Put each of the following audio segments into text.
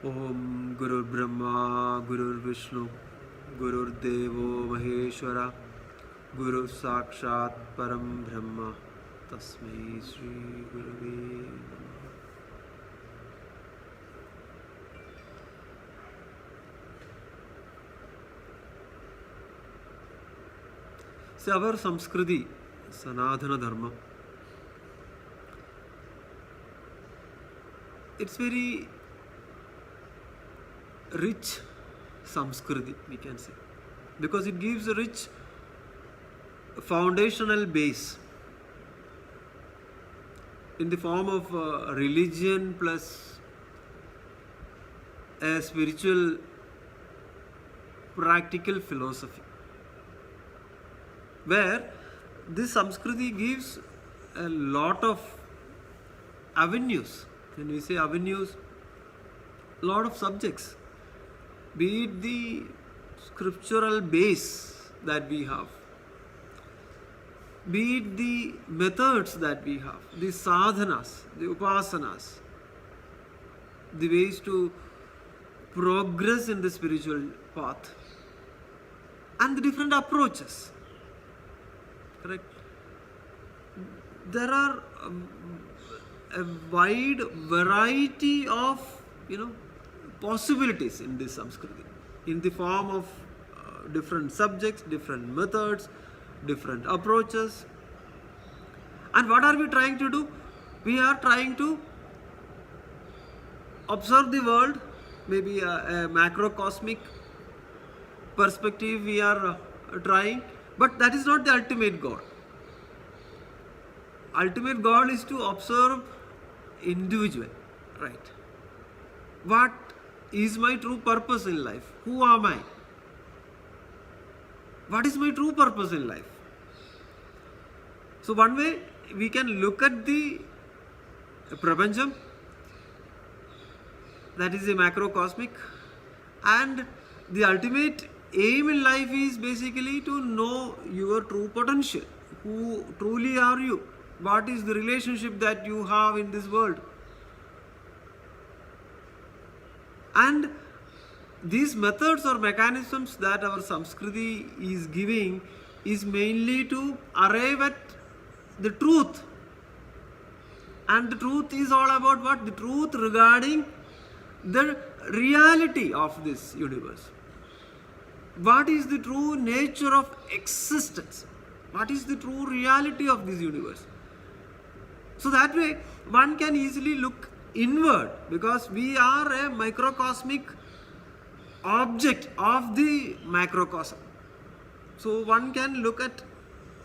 Om Guru Brahma, Guru Vishnu, Guru Devo Maheshwara, Guru Sakshat Param Brahma, Tasmai Sri Gurave Namaha. See, our Samskriti, Sanatana Dharma, it's very rich Samskriti, we can say, because it gives a rich foundational base in the form of religion plus a spiritual practical philosophy, where this Samskriti gives a lot of avenues. When we say avenues, a lot of subjects, be it the scriptural base that we have, be it the methods that we have, the sadhanas, the upasanas, the ways to progress in the spiritual path, and the different approaches. Correct? There are a wide variety of, possibilities in this Samskriti, in the form of different subjects, different methods, different approaches. And what are we trying to do? We are trying to observe the world, maybe a macrocosmic perspective we are trying, but that is not the ultimate goal. Ultimate goal is to observe individual, right? What is my true purpose in life? Who am I? What is my true purpose in life? So one way we can look at the Prapancham, that is a macrocosmic, and the ultimate aim in life is basically to know your true potential. Who truly are you? What is the relationship that you have in this world? And these methods or mechanisms that our Samskriti is giving is mainly to arrive at the truth. And the truth is all about what? The truth regarding the reality of this universe. What is the true nature of existence? What is the true reality of this universe? So that way one can easily look inward, because we are a microcosmic object of the macrocosm. So one can look at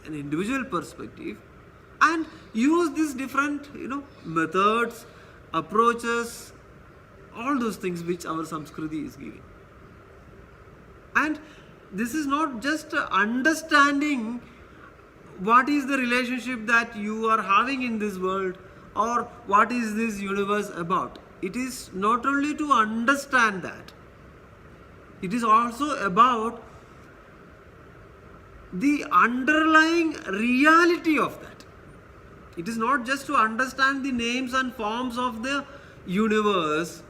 an individual perspective and use these different methods, approaches, all those things which our Samskriti is giving. And this is not just understanding what is the relationship that you are having in this world, or what is this universe about. It is not only to understand that, it is also about the underlying reality of that. It is not just to understand the names and forms of the universe,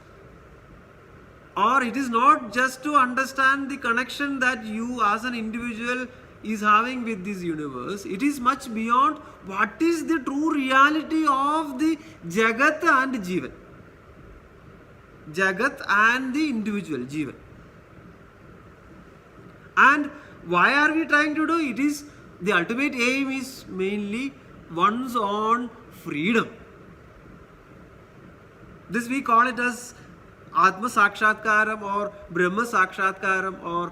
or it is not just to understand the connection that you as an individual is having with this universe. It is much beyond what is the true reality of the Jagat and Jivan. Jagat and the individual Jivan. And why are we trying to do it? Is the ultimate aim is mainly one's own freedom. This we call it as Atma Sakshatkaram or Brahma Sakshatkaram or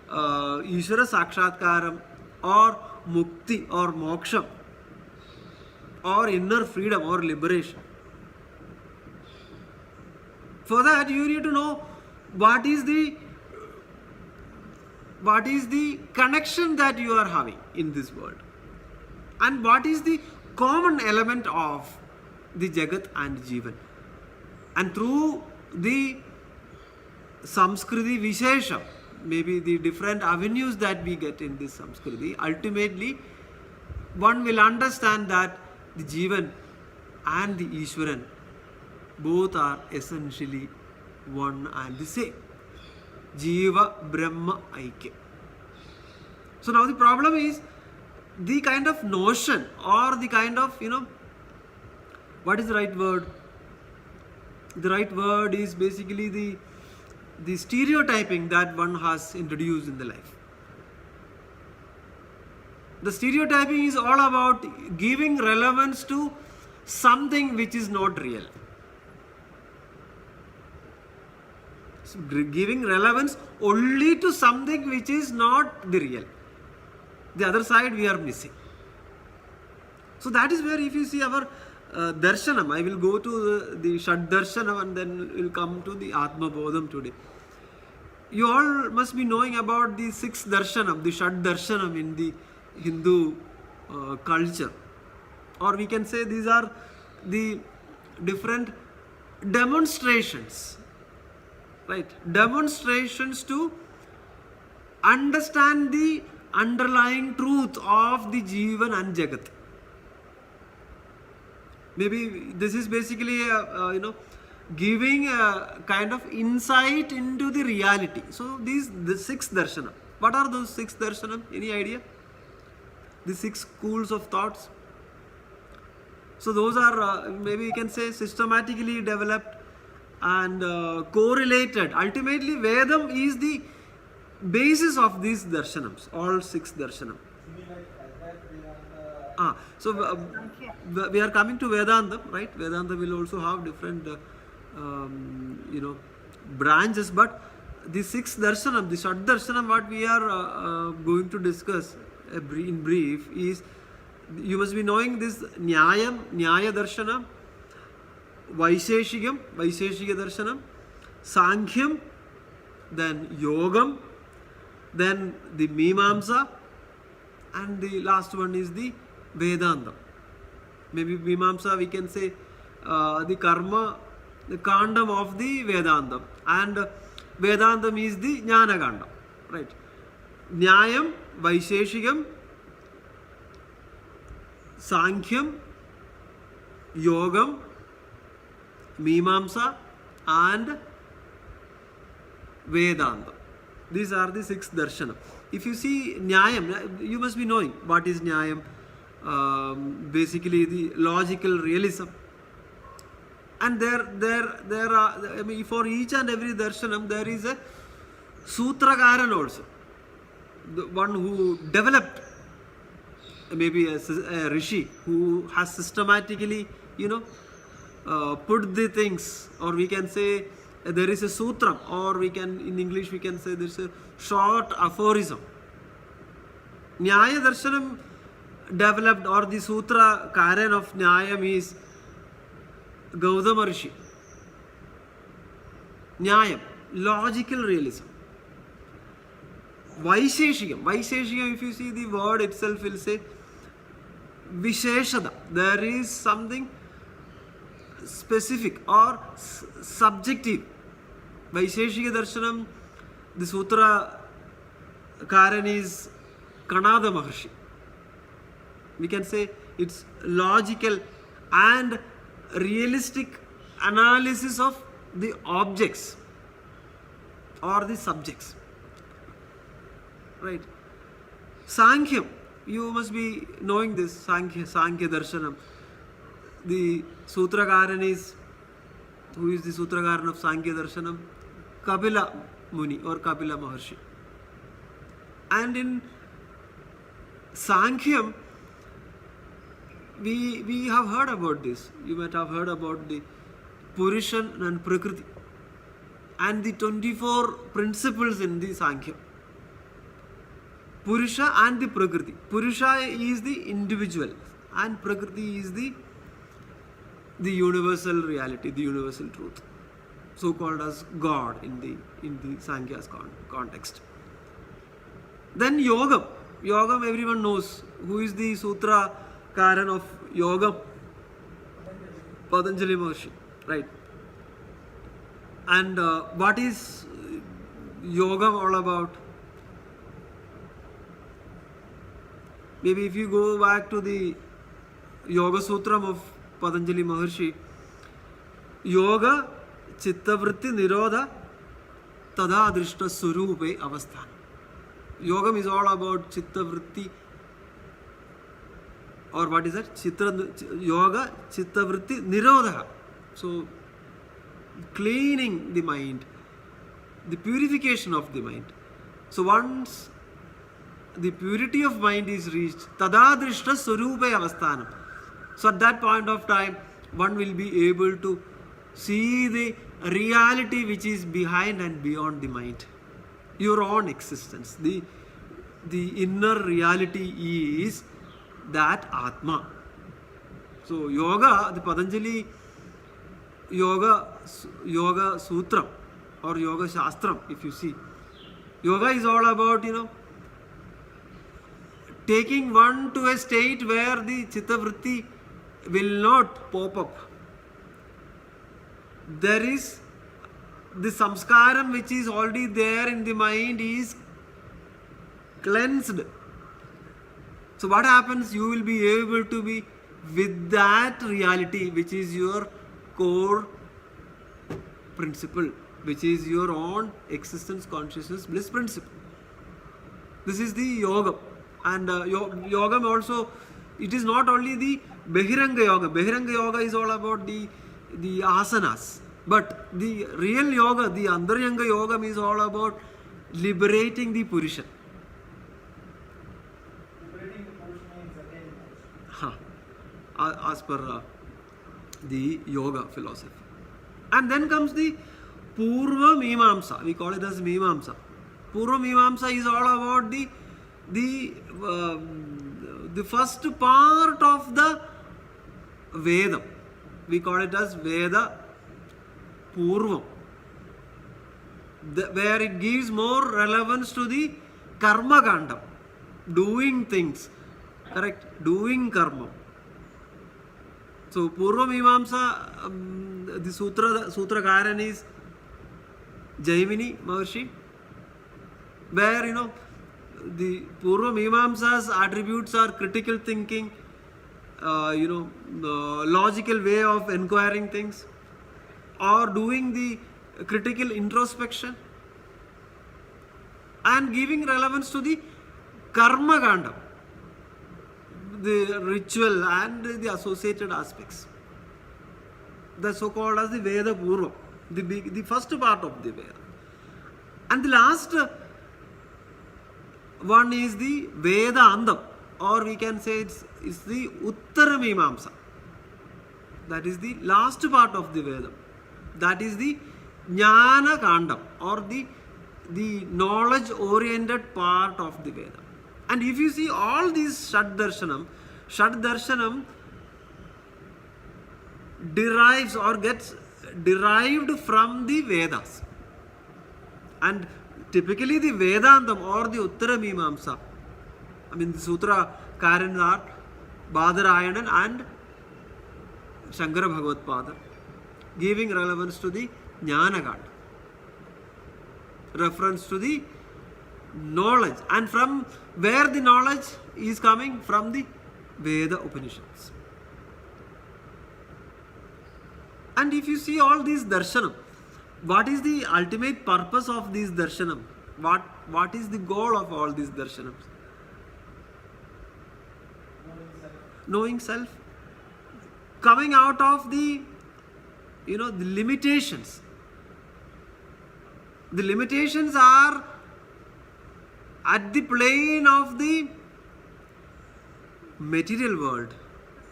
Ishvara Sakshatkaram or Mukti or Moksha or inner freedom or liberation. For that you need to know what is the connection that you are having in this world, and what is the common element of the Jagat and Jivan. And through the Samskriti Vishesha, maybe the different avenues that we get in this Samskriti, ultimately one will understand that the Jivan and the Ishwaran both are essentially one and the same. Jiva Brahma Aikya. So now the problem is the kind of notion or the kind of, what is the right word? The right word is basically the stereotyping that one has introduced in the life. The stereotyping is all about giving relevance to something which is not real. So giving relevance only to something which is not the real. The other side we are missing. So that is where, if you see our darshanam, I will go to the Shad Darshanam and then we'll come to the Atmabodham today. You all must be knowing about the 6th darshanam, the Shad Darshanam in the Hindu culture. Or we can say these are the different demonstrations, right? Demonstrations to understand the underlying truth of the Jivan and Jagat. Maybe this is basically giving a kind of insight into the reality. So the 6 darshanam. What are those 6 darshanam? Any idea? The 6 schools of thoughts. So those are maybe you can say systematically developed and correlated. Ultimately, Vedam is the basis of these darshanams, all 6 darshanam. So we are coming to Vedanta, right? Vedanta will also have different branches, but the 6th darshanam, the Shad Darshanam, what we are going to discuss in brief is, you must be knowing this Nyaya Darshanam, Vaisheshikam, Vaisheshika Darshanam, Sankhya, then Yogam, then the Mimamsa, and the last one is the Vedanta. Maybe Mimamsa we can say the karma, the kandam of the Vedanta, and Vedantam is the Jnana kandam, right? Nyayam, Vaisheshikam, Sankhya, Yogam, Mimamsa, and Vedanta. These are the 6 darshanam. If you see Nyayam, you must be knowing what is Nyayam. Basically the logical realism. And there are, I mean, for each and every darshanam there is a Sutrakaran also. The one who developed, maybe a rishi who has systematically, put the things, or we can say there is a sutram, or we can, in English we can say there is a short aphorism. Nyaya Darshanam developed, or the Sutra Karen of Nyayam is Gautama Rishi. Nyayam, logical realism. Vaisheshikam, if you see the word itself will say Visheshada. There is something specific or subjective. Vaisheshika Darshanam, the Sutra Karen is Kanada Maharshi. We can say it's logical and realistic analysis of the objects or the subjects, right? Sankhya, you must be knowing this. Sankhya Darshanam. The Sutrakaran is, who is the Sutrakaran of Sankhya Darshanam? Kapila Muni or Kapila Maharshi. And in Sankhya, we have heard about this. You might have heard about the Purushan and Prakriti and the 24 principles in the Sankhya. Purusha and the Prakriti. Purusha is the individual and Prakriti is the universal reality, the universal truth, so called as God in the Sankhya's context. Then Yogam. Yogam everyone knows. Who is the Sutra Karan of Yogam? Patanjali Maharshi, right? And what is Yogam all about? Maybe if you go back to the Yoga Sutram of Patanjali Maharshi, Yoga chittavritti nirodha tada drishta surupe avasthanam. Yogam is all about chittavritti, or what is that? Yoga chittavritti nirodha. So cleaning the mind, the purification of the mind. So once the purity of mind is reached, tada drishta surupe avasthanam. So at that point of time, one will be able to see the reality which is behind and beyond the mind, your own existence. The inner reality is that Atma. So yoga, the Patanjali yoga sutra or yoga shastram, if you see, yoga is all about, taking one to a state where the chittavritti will not pop up. There is the samskaram which is already there in the mind is cleansed. So what happens? You will be able to be with that reality which is your core principle, which is your own existence, consciousness, bliss principle. This is the yoga. And yoga also, it is not only the Bahiranga yoga. Bahiranga yoga is all about the asanas. But the real yoga, the Antaryanga yoga, is all about liberating the Purusha. Liberating the Purusha means again. As per the yoga philosophy. And then comes the Purva Mimamsa. We call it as Mimamsa. Purva Mimamsa is all about the first part of the Veda. We call it as Veda Purvam, where it gives more relevance to the Karma Kandam, doing things, correct? Doing karma. So Purva Mimamsa, the Sutrakaran is Jaimini Maharshi, where the Purva Mimamsa's attributes are critical thinking, logical way of inquiring things, or doing the critical introspection, and giving relevance to the Karma Kanda, the ritual and the associated aspects. The so-called as the Veda Purva, the first part of the Veda. And the last one is the Veda Andam, or we can say it's the Uttara Mimamsa. That is the last part of the Veda. That is the Jnana Kandam, or the knowledge oriented part of the Veda. And if you see all these Shad Darshanam derives or gets derived from the Vedas. And typically the Vedantam or the Uttara Mimamsa, the Sutra Karans are Badarayanan and Shankara Bhagavatpada, giving relevance to the Jnana Kanda, reference to the knowledge, and from where the knowledge is coming from the Veda Upanishads. And if you see all these darshanam, what is the ultimate purpose of these darshanam? What is the goal of all these darshanams? Knowing self. Coming out of the limitations. The limitations are at the plane of the material world.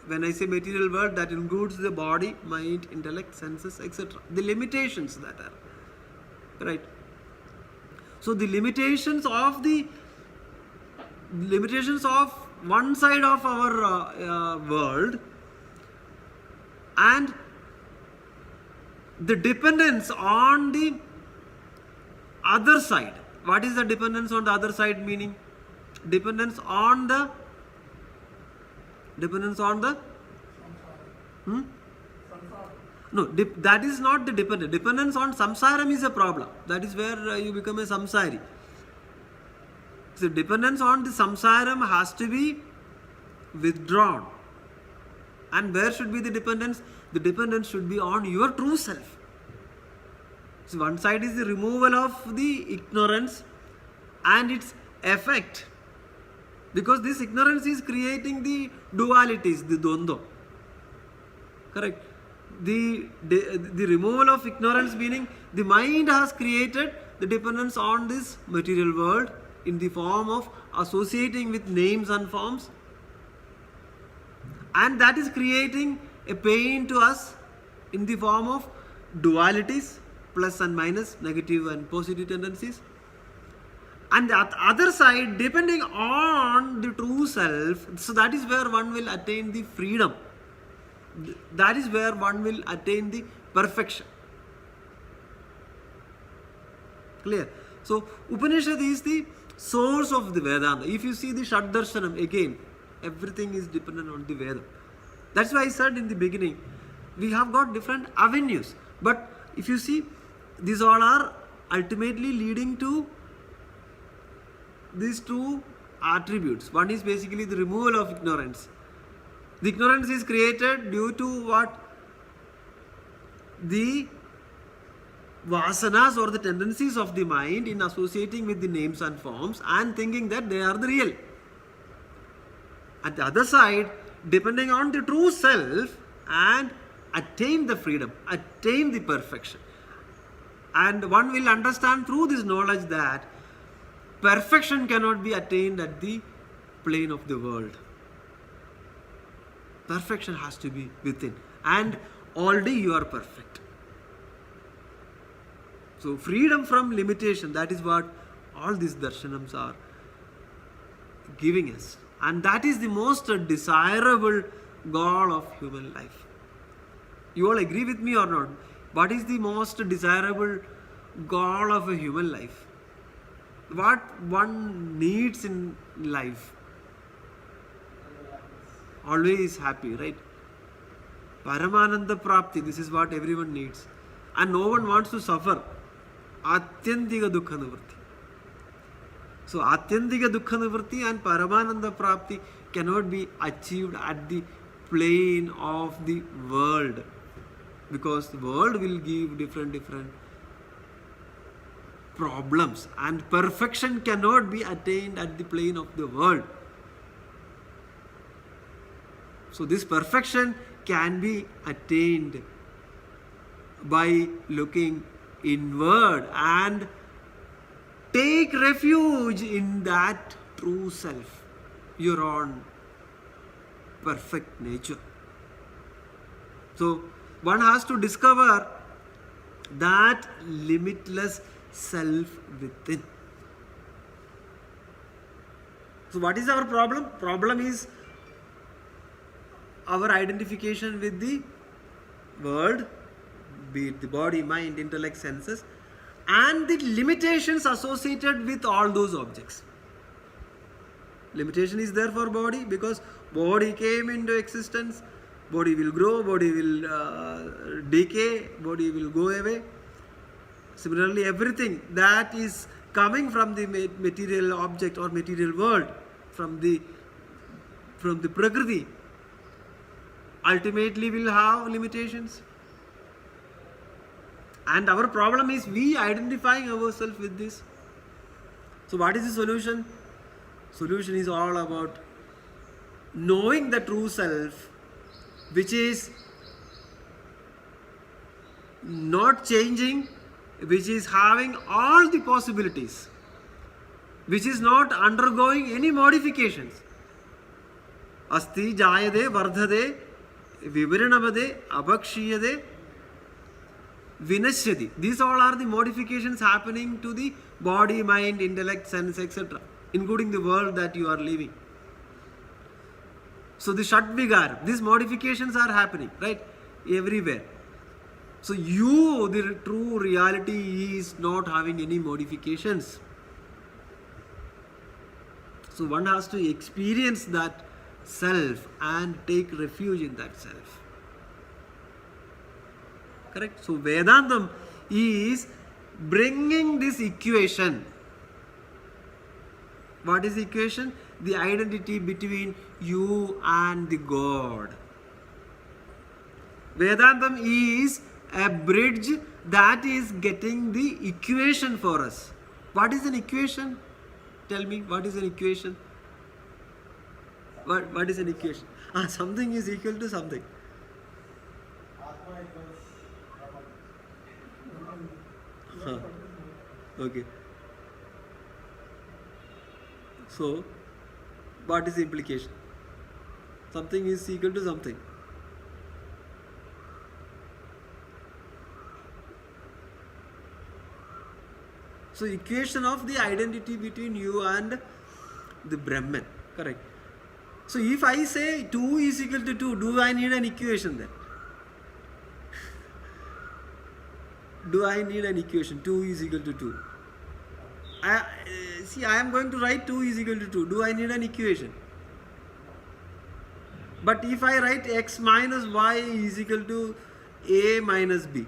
When I say material world, that includes the body, mind, intellect, senses, etc. The limitations that are, right? So the limitations of one side of our world, and the dependence on the other side. What is the dependence on the other side meaning? Dependence on the No, that is not the dependence. Dependence on samsaram is a problem. That is where you become a samsari. So dependence on the samsaram has to be withdrawn. And where should be the dependence? The dependence should be on your true self. So one side is the removal of the ignorance and its effect. Because this ignorance is creating the dualities, the dvandva. Correct? The removal of ignorance meaning the mind has created the dependence on this material world in the form of associating with names and forms, and that is creating a pain to us in the form of dualities, plus and minus, negative and positive tendencies. And the other side, depending on the true self, so that is where one will attain the freedom. That is where one will attain the perfection. Clear? So Upanishad is the source of the Vedanta. If you see the Shad Darshanam, again, everything is dependent on the Veda. That's why I said in the beginning, we have got different avenues. But if you see, these all are ultimately leading to these two attributes. One is basically the removal of ignorance. The ignorance is created due to what? The vasanas or the tendencies of the mind in associating with the names and forms and thinking that they are the real. At the other side, depending on the true self and attain the freedom, attain the perfection. And one will understand through this knowledge that perfection cannot be attained at the plane of the world. Perfection has to be within. And already you are perfect. So freedom from limitation, that is what all these darshanams are giving us. And that is the most desirable goal of human life. You all agree with me or not? What is the most desirable goal of a human life? What one needs in life? Always happy, right? Paramananda Prapti, this is what everyone needs. And no one wants to suffer. Atyantika Dukkha Nivritti. So Atyantika Dukkha Nivritti and Paramananda Prapti cannot be achieved at the plane of the world. Because the world will give different problems. And perfection cannot be attained at the plane of the world. So this perfection can be attained by looking inward and take refuge in that true self, your own perfect nature. So one has to discover that limitless self within. So what is our problem? Problem is our identification with the world, be it the body, mind, intellect, senses, and the limitations associated with all those objects. Limitation is there for body because body came into existence, body will grow, body will decay, body will go away. Similarly, everything that is coming from the material object or material world, from the Prakriti, ultimately will have limitations. And our problem is we identifying ourselves with this. So what is the solution? Solution is all about knowing the true self, which is not changing, which is having all the possibilities, which is not undergoing any modifications. Asti jayade vardhade vivaranamade abhakshiyade vinashyati. These all are the modifications happening to the body, mind, intellect, sense, etc., including the world that you are living. So the Shat Vigar, these modifications are happening, right? Everywhere. So you, the true reality is not having any modifications. So one has to experience that self and take refuge in that self. Correct? So Vedantam is bringing this equation. What is the equation? The identity between you and the God. Vedantam is a bridge that is getting the equation for us. What is an equation? Tell me, what is an equation? What is an equation? Something is equal to something. Atma equals Brahman. Huh. Okay. So, what is the implication? Something is equal to something. So, equation of the identity between you and the Brahman. Correct. So, if I say 2 is equal to 2, do I need an equation then? Do I need an equation? 2 is equal to 2. I am going to write 2 is equal to 2. Do I need an equation? But if I write x minus y is equal to a minus b,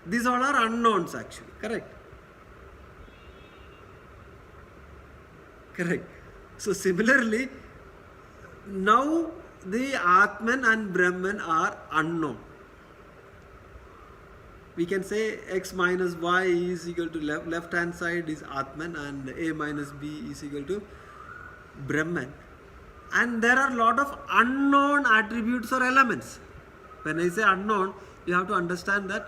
these all are unknowns actually. Correct? Correct. So similarly, now the Atman and Brahman are unknown. We can say x minus y is equal to left hand side is Atman and a minus b is equal to Brahman. And there are a lot of unknown attributes or elements. When I say unknown, you have to understand that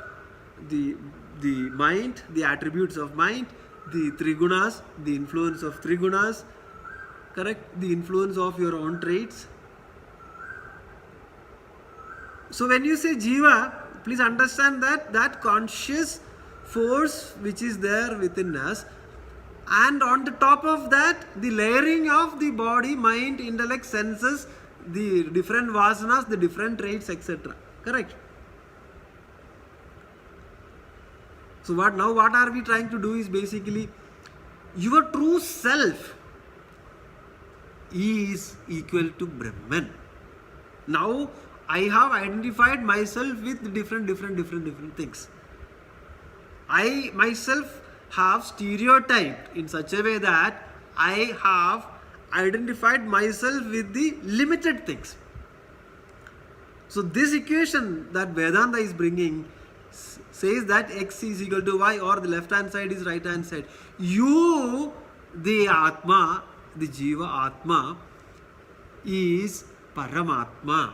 the mind, the attributes of mind, the trigunas, the influence of trigunas, correct? The influence of your own traits. So when you say jiva, please understand that conscious force which is there within us, and on the top of that, the layering of the body, mind, intellect, senses, the different vasanas, the different traits, etc. Correct? So what are we trying to do is basically, your true self is equal to Brahman. Now I have identified myself with different things. I myself have stereotyped in such a way that I have identified myself with the limited things. So this equation that Vedanta is bringing says that x is equal to y, or the left hand side is right hand side. You, the Atma, the Jiva Atma, is Paramatma.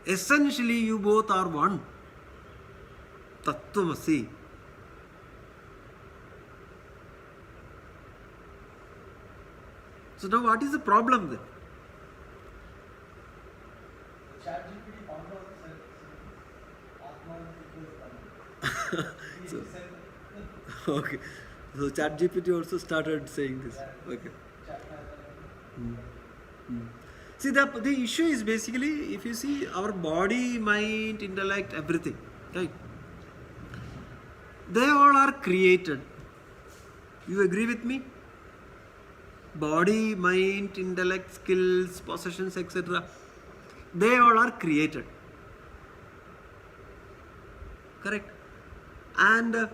Essentially you both are one. Tattvamasi. So now what is the problem then? ChatGPT found out that Atma equals Brahman. He So- said Okay. So ChatGPT also started saying this. Okay. See, the issue is basically, if you see our body, mind, intellect, everything, right? They all are created. You agree with me? Body, mind, intellect, skills, possessions, etc. They all are created. Correct? And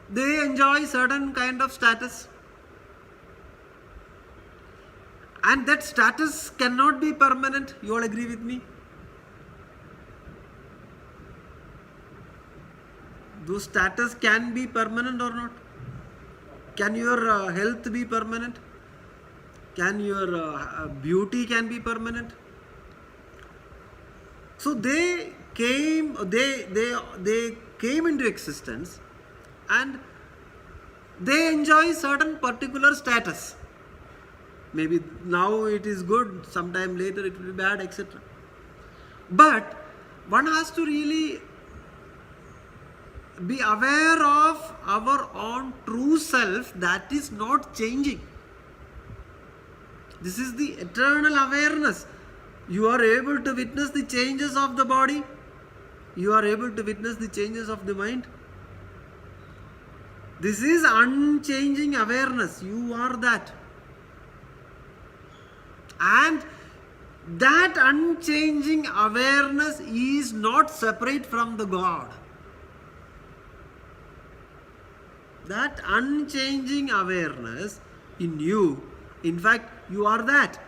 they enjoy certain kind of status. And that status cannot be permanent. You all agree with me? Those status can be permanent or not? Can your health be permanent? Can your beauty can be permanent? So they came into existence, and they enjoy certain particular status. Maybe now it is good, sometime later it will be bad, etc. But one has to really be aware of our own true self that is not changing. This is the eternal awareness. You are able to witness the changes of the body. You are able to witness the changes of the mind. This is unchanging awareness. You are that. And that unchanging awareness is not separate from the God. That unchanging awareness in you, in fact, you are that.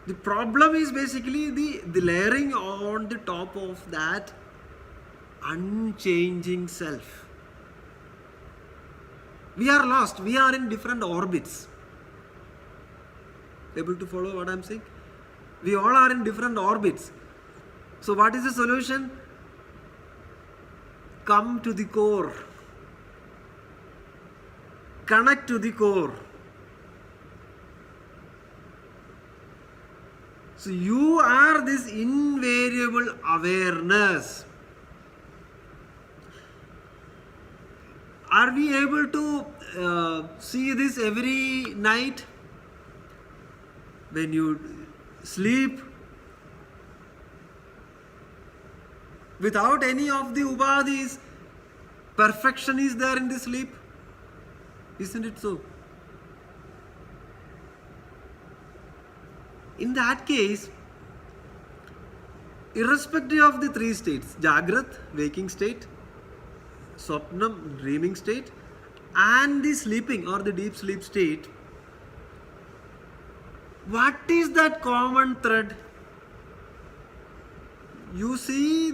The problem is basically the layering on the top of that unchanging self. We are lost. We are in different orbits. Able to follow what I am saying? We all are in different orbits. So what is the solution? Come to the core. Connect to the core. So you are this invariable awareness. Are we able to see this every night? When you sleep, without any of the ubadhis, perfection is there in the sleep. Isn't it so? In that case, irrespective of the three states, Jagrat, waking state, Swapnam, dreaming state, and the sleeping or the deep sleep state, what is that common thread? You see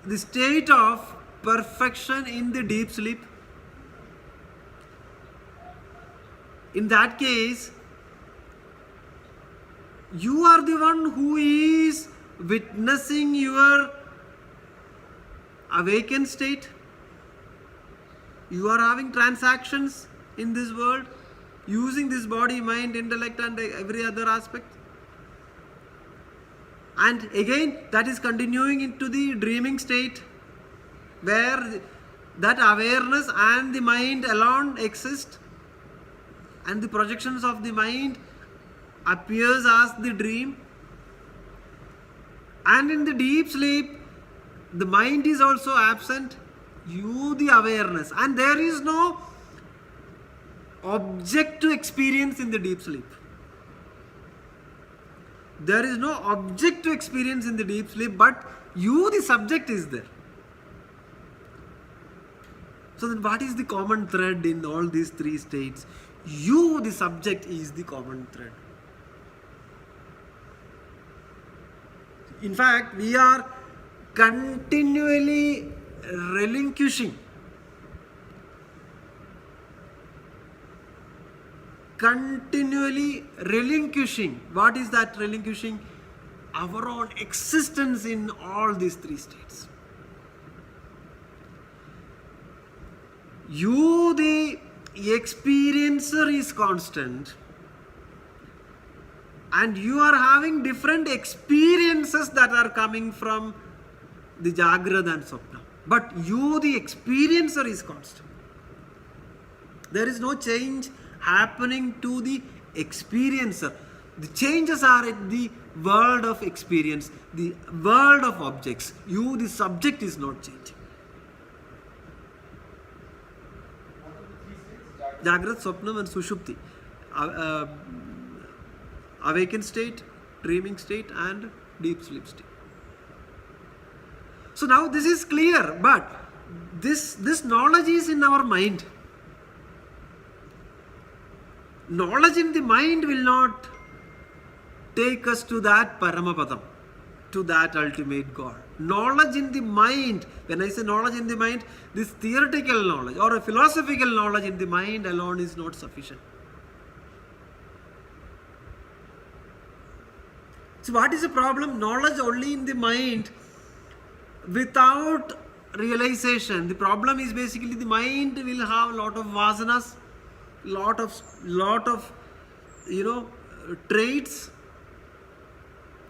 the state of perfection in the deep sleep. In that case, you are the one who is witnessing your awakened state. You are having transactions in this world, using this body, mind, intellect and every other aspect. And again, that is continuing into the dreaming state, where that awareness and the mind alone exist, and the projections of the mind appears as the dream. And in the deep sleep, the mind is also absent, you the awareness, and there is no object to experience in the deep sleep. There is no object to experience in the deep sleep, but you the subject is there. So then what is the common thread in all these three states? You the subject is the common thread. In fact, we are continually relinquishing what is that relinquishing? Our own existence in all these three states. You the experiencer is constant, and you are having different experiences that are coming from the Jagrad and Swapna. But you the experiencer is constant. There is no change happening to the experiencer. The changes are at the world of experience, the world of objects. You, the subject, is not changing. What are the three states? Jagrat, Swapnam and Sushupti. Awakened state, dreaming state and deep sleep state. So now this is clear, but this knowledge is in our mind. Knowledge in the mind will not take us to that Paramapadam, to that ultimate God. Knowledge in the mind, when I say knowledge in the mind, this theoretical knowledge or a philosophical knowledge in the mind alone is not sufficient. So what is the problem? Knowledge only in the mind without realization. The problem is basically the mind will have a lot of vasanas, lot of traits,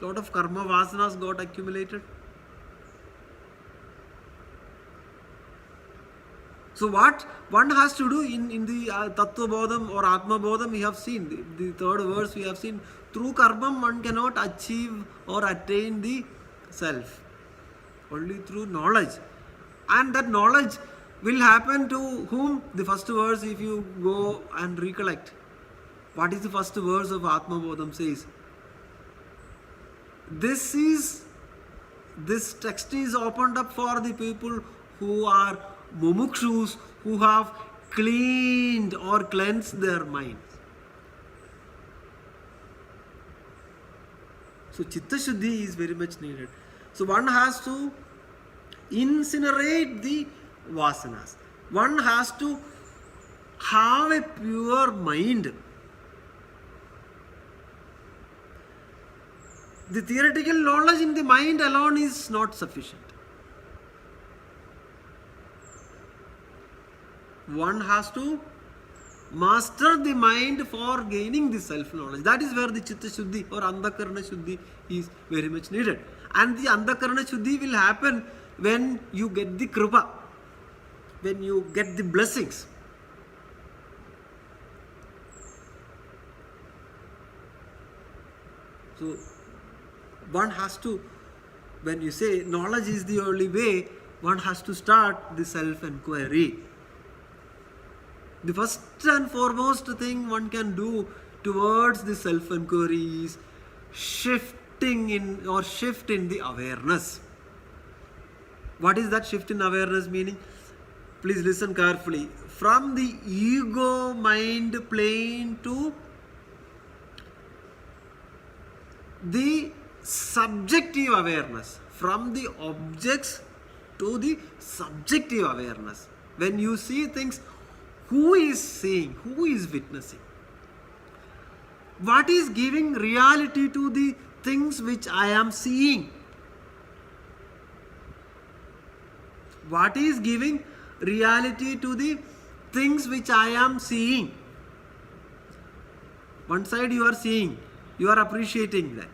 lot of karma vasanas got accumulated. So what one has to do in the Tattva Bodham or Atma Bodham, we have seen the third verse, we have seen through karma one cannot achieve or attain the self, only through knowledge. And that knowledge will happen to whom? The first verse, if you go and recollect, what is the first verse of Atma Bodham says? This text is opened up for the people who are mumukshus, who have cleaned or cleansed their minds. So Chitta Shuddhi is very much needed. So one has to incinerate the vasanas. One has to have a pure mind. The theoretical knowledge in the mind alone is not sufficient. One has to master the mind for gaining the self-knowledge. That is where the Chitta Shuddhi or Antakarana Shuddhi is very much needed. And the Antakarana Shuddhi will happen when you get the Kripa, when you get the blessings. So one has to, when you say knowledge is the only way, one has to start the self-enquiry. The first and foremost thing one can do towards the self-enquiry is shift in the awareness. What is that shift in awareness meaning? Please listen carefully. From the ego mind plane to the subjective awareness. From the objects to the subjective awareness. When you see things, who is seeing? Who is witnessing? What is giving reality to the things which I am seeing? What is giving reality to the things which I am seeing? One side you are seeing, you are appreciating that.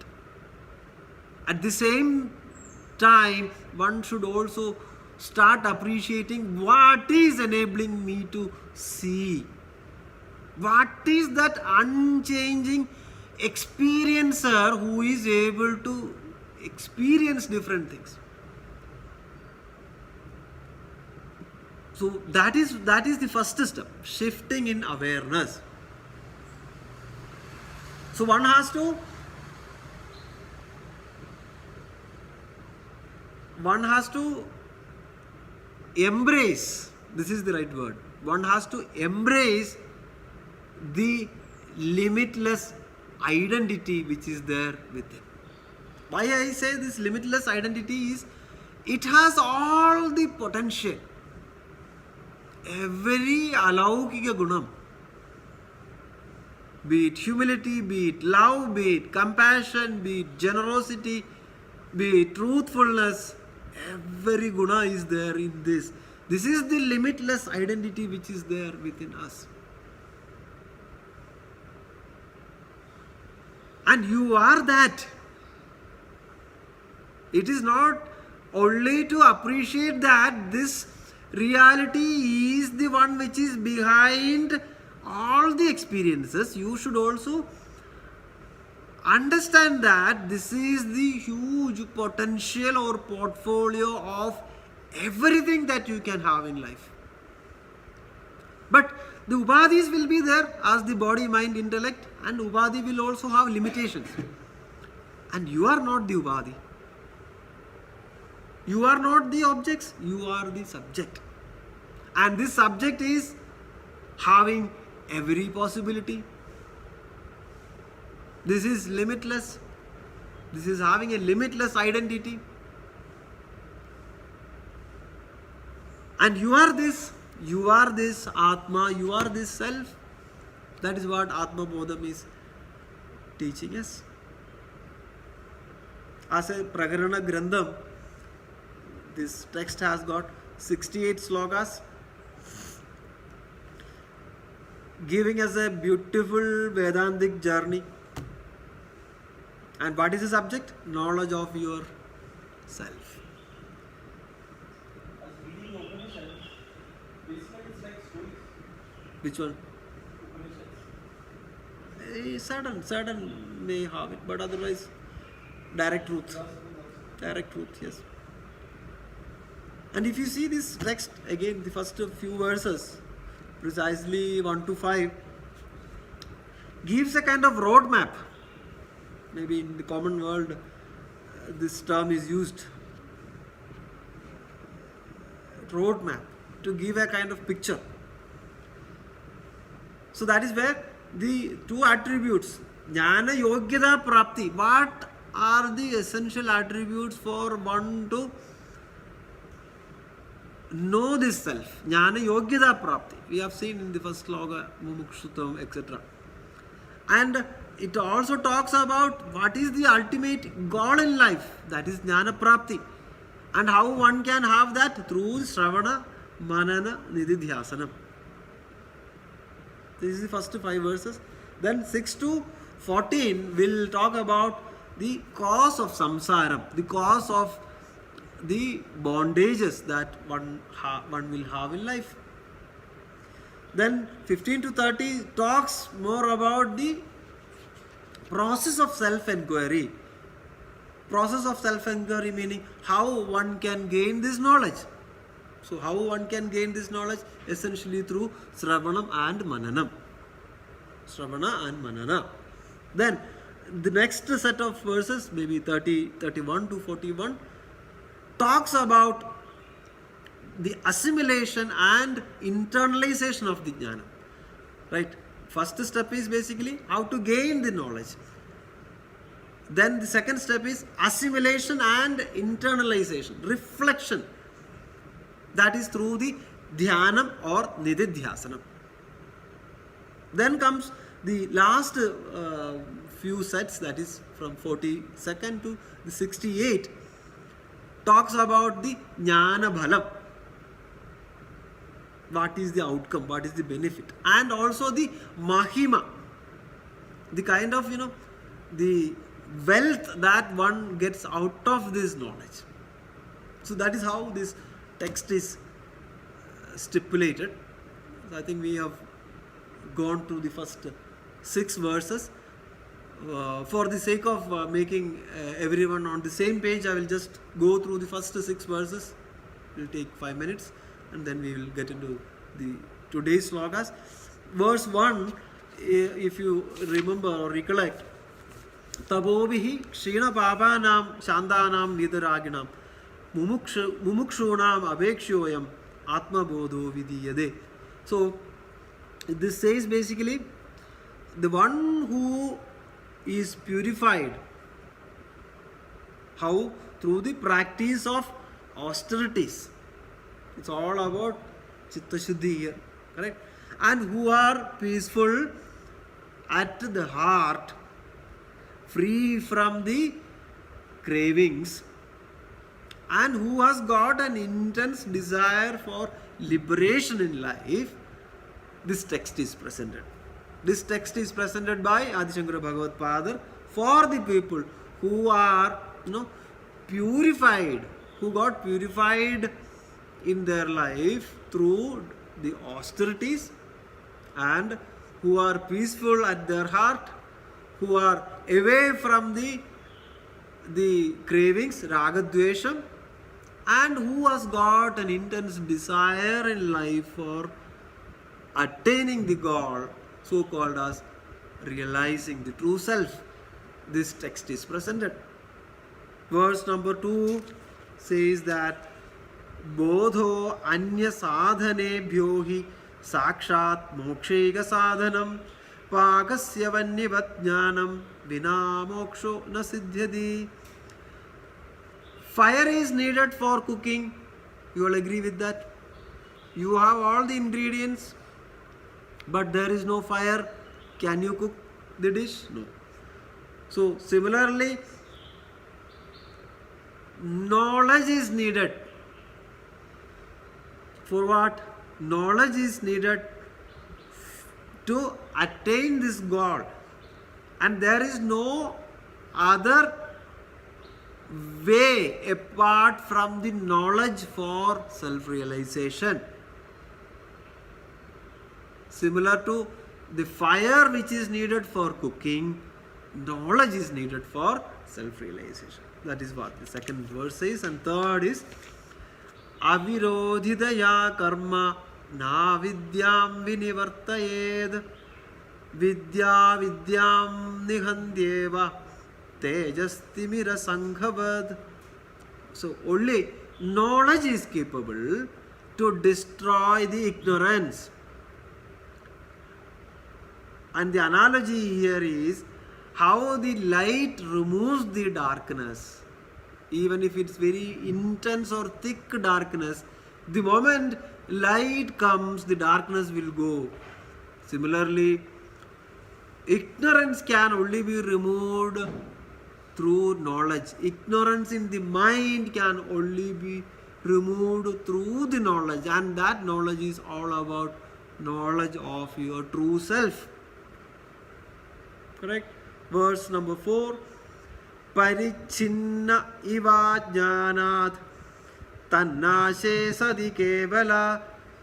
At the same time, one should also start appreciating what is enabling me to see. What is that unchanging experiencer who is able to experience different things? So that is the first step, shifting in awareness. So one has to embrace, this is the right word, one has to embrace the limitless identity which is there within. Why I say this limitless identity is, it has all the potential, every alaukika gunam, be it humility, be it love, be it compassion, be it generosity, be it truthfulness, every guna is there in this. This is the limitless identity which is there within us. And you are that. It is not only to appreciate that this reality is the one which is behind all the experiences. You should also understand that this is the huge potential or portfolio of everything that you can have in life. But the upadhis will be there as the body, mind, intellect, and upadhi will also have limitations. And you are not the upadhi. You are not the objects, you are the subject. And this subject is having every possibility. This is limitless. This is having a limitless identity. And you are this Atma, you are this self. That is what Atmabodham is teaching us. As a Prakarana Grandham, this text has got 68 slokas, giving us a beautiful Vedantic journey. And what is the subject? Knowledge of yourself. As reading Upanishads, basically it's like stories. Which one? Upanishads. Certain may have it, but otherwise, direct truth. Direct truth, yes. And if you see this text, again, the first few verses, precisely 1 to 5, gives a kind of roadmap. Maybe in the common world, this term is used. Roadmap, to give a kind of picture. So that is where the two attributes, Jnana Yogyata Prapti, what are the essential attributes for one to know this self. Jnana yogyata prapti. We have seen in the first sloka, mumukshutvam, etc. And it also talks about what is the ultimate goal in life, that is jnana prapti, and how one can have that through shravana, manana, nididhyasanam. This is the first 5 verses. Then 6 to 14 will talk about the cause of samsara, the cause of the bondages that one will have in life. Then 15 to 30 talks more about the process of self-enquiry. Process of self-enquiry meaning how one can gain this knowledge. So how one can gain this knowledge? Essentially through Sravanam and Mananam. Sravana and Manana. Then the next set of verses, maybe 31 to 41, talks about the assimilation and internalization of the jnana. Right? First step is basically how to gain the knowledge. Then the second step is assimilation and internalization, reflection. That is through the dhyanam or nididhyasanam. Then comes the last few sets, that is from 42nd to the 68, talks about the jnana bhalam. What is the outcome, what is the benefit, and also the mahima, the kind of, the wealth that one gets out of this knowledge. So that is how this text is stipulated. I think we have gone through the first 6 verses. For the sake of making everyone on the same page, I will just go through the first 6 verses. It will take 5 minutes, and then we will get into the today's slokas. Verse 1, if you remember or recollect, Tabobihi Kshina Papanam Shandanam Nidaraginam Mumukshunam Abekshoyam Atmabodho Vidiyade. So this says basically the one who is purified. How? Through the practice of austerities. It's all about Chitta Shuddhi here. Correct? And who are peaceful at the heart, free from the cravings, and who has got an intense desire for liberation in life. This text is presented. This text is presented by Adi Shankara Bhagavad Padar for the people who are, purified, who got purified in their life through the austerities, and who are peaceful at their heart, who are away from the cravings, raga dvesham, and who has got an intense desire in life for attaining the goal, so called as realizing the true self. This text is presented. Verse number 2 says that Bodho anya sadhane bhyohi sakshat mokshega sadhanam pakasya vannivat jnanam vina moksho na siddhyadi. Fire is needed for cooking. You all agree with that? You have all the ingredients, but there is no fire. Can you cook the dish? No. So similarly, knowledge is needed. For what? Knowledge is needed to attain this goal. And there is no other way apart from the knowledge for self-realization. Similar to the fire which is needed for cooking, knowledge is needed for self-realization. That is what the second verse says. And third is Avirodhidaya karma na vidyam vinivartayed vidya vidyam nihandyeva tejastimira sanghavad. So only knowledge is capable to destroy the ignorance. And the analogy here is how the light removes the darkness. Even if it's very intense or thick darkness, the moment light comes, the darkness will go. Similarly, ignorance can only be removed through knowledge. Ignorance in the mind can only be removed through the knowledge, and that knowledge is all about knowledge of your true self. Correct? Verse number 4. Parichinna iva jnanat tannashe sadi kevala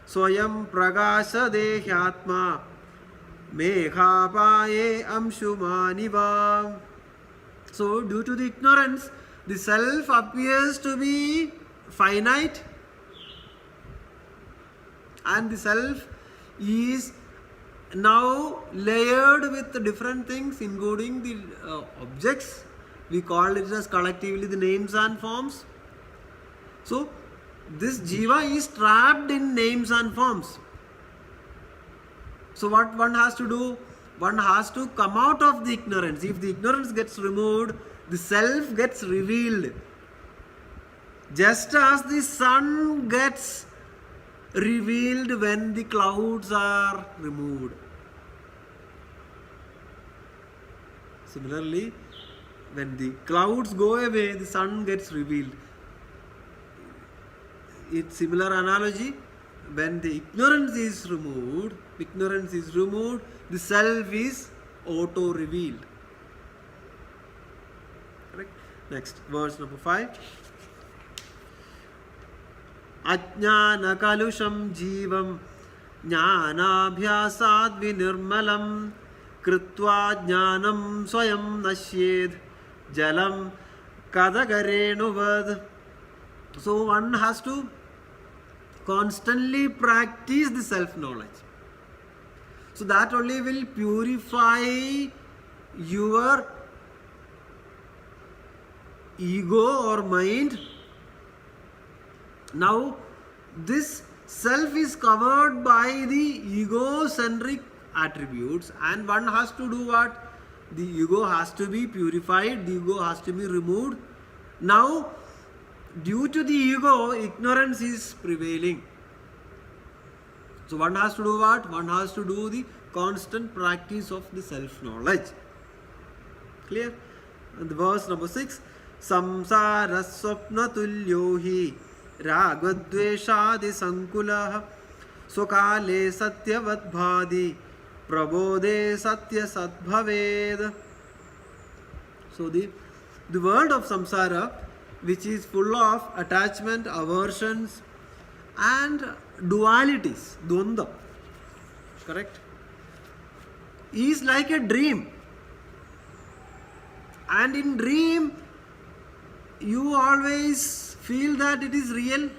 swayam pragasha dehyatma meghapaye amshumaniva. So due to the ignorance, the self appears to be finite, and the self is now layered with different things, including the objects. We call it as collectively the names and forms. So this jiva is trapped in names and forms. So what one has to do? One has to come out of the ignorance. If the ignorance gets removed, the self gets revealed. Just as the sun gets revealed when the clouds are removed. Similarly, when the clouds go away, the sun gets revealed. It's similar analogy. When the ignorance is removed, the self is auto-revealed. Correct? Next, verse number 5. Ajnana kalusham jivam jnanabhyasad vinirmalam kritva jnanam swayam nashyed jalam kadagarenuvad. So one has to constantly practice the self-knowledge. So that only will purify your ego or mind. Now this self is covered by the egocentric attributes, and one has to do what? The ego has to be purified, the ego has to be removed. Now due to the ego, ignorance is prevailing. So one has to do what? One has to do the constant practice of the self-knowledge. Clear? And the verse number 6. Samsara swapna tulyo hi ragadveshadi sankulah swakale satyavat bhadi prabodhe satya sadbhaved. So the world of samsara, which is full of attachment, aversions and dualities, dvanda, correct, is like a dream. And in dream, you always feel that it is real.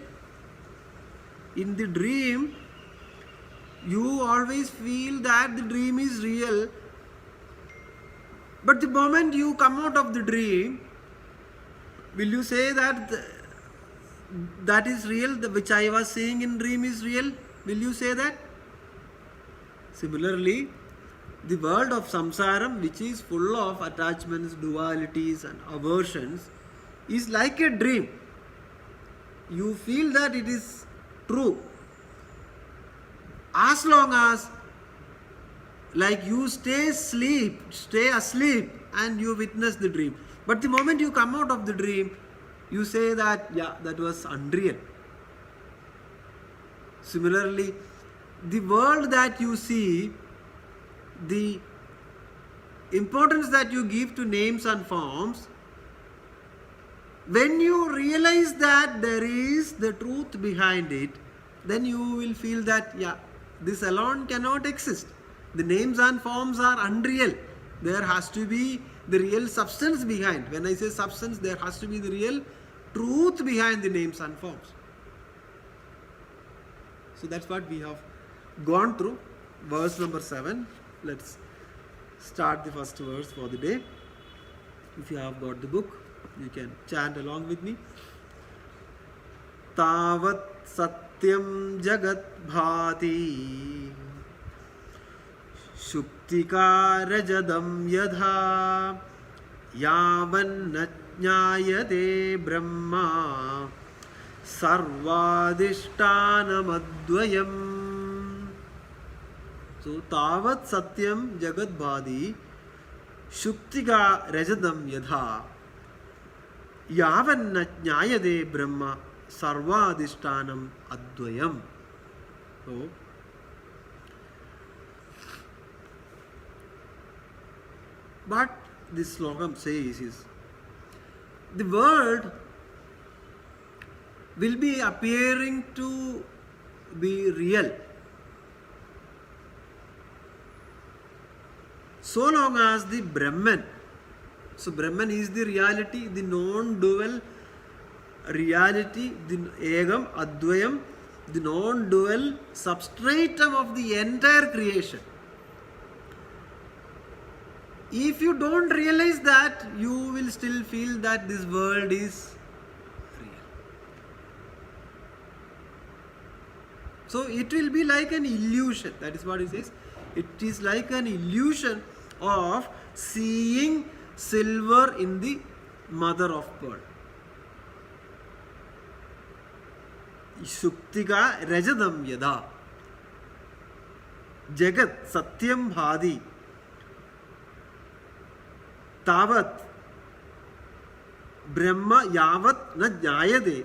In the dream, you always feel that the dream is real. But the moment you come out of the dream, will you say that that is real, which I was seeing in dream is real? Will you say that? Similarly, the world of samsaram, which is full of attachments, dualities and aversions, is like a dream. You feel that it is true as long as, like, you stay asleep and you witness the dream. But the moment you come out of the dream, you say that, yeah, that was unreal. Similarly, the world that you see, the importance that you give to names and forms, when you realize that there is the truth behind it, then you will feel that, yeah, this alone cannot exist. The names and forms are unreal. There has to be the real substance behind. When I say substance, there has to be the real truth behind the names and forms. So that's what we have gone through. Verse number 7. Let's start the first verse for the day. If you have got the book, you can chant along with me. Tavat satyam jagat bhati Shuktikarajadam yadha yavanna jnayate brahma sarvadishthanamadvayam. So tavat satyam jagat bhadi shuktika rajadam yadha yavanna jnayate brahma sarvadishtanam advayam. So what this slokam says is, the world will be appearing to be real so long as the Brahman, so Brahman is the reality, the non-dual reality, the Egam, Advayam, the non-dual substratum of the entire creation. If you don't realize that, you will still feel that this world is real. So it will be like an illusion. That is what it says. It is like an illusion of seeing silver in the mother of pearl. Shuktika rajadam yada jagat satyam bhadi tavat brahma yavat na jnayade